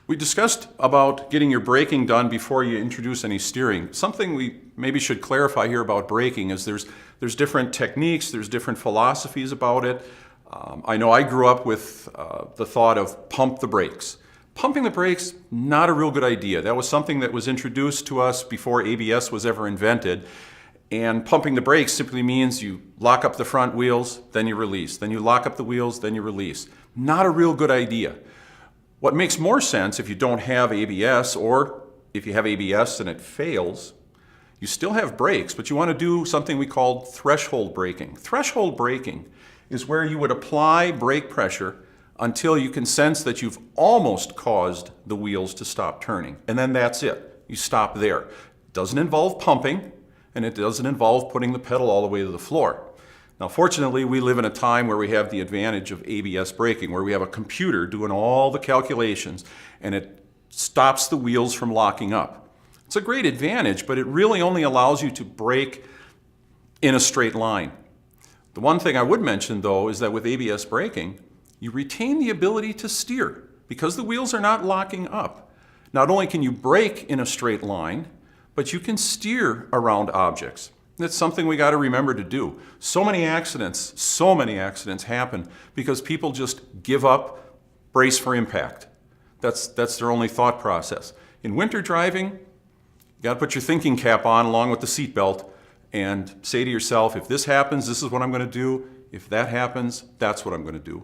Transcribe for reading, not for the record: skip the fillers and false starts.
We discussed about getting your braking done before you introduce any steering. Something we maybe should clarify here about braking is there's different techniques, there's different philosophies about it. I know I grew up with the thought of pump the brakes. Pumping the brakes, not a real good idea. That was something that was introduced to us before ABS was ever invented. And pumping the brakes simply means you lock up the front wheels, then you release. Then you lock up the wheels, then you release. Not a real good idea. What makes more sense if you don't have ABS, or if you have ABS and it fails, you still have brakes, but you want to do something we call threshold braking. Threshold braking is where you would apply brake pressure until you can sense that you've almost caused the wheels to stop turning. And then that's it. You stop there. It doesn't involve pumping, and it doesn't involve putting the pedal all the way to the floor. Now, fortunately, we live in a time where we have the advantage of ABS braking, where we have a computer doing all the calculations, and it stops the wheels from locking up. It's a great advantage, but it really only allows you to brake in a straight line. The one thing I would mention, though, is that with ABS braking, you retain the ability to steer. Because the wheels are not locking up, not only can you brake in a straight line, but you can steer around objects. That's something we got to remember to do. So many accidents happen because people just give up, brace for impact. That's their only thought process. In winter driving, you got to put your thinking cap on along with the seatbelt and say to yourself, if this happens, this is what I'm going to do. If that happens, that's what I'm going to do.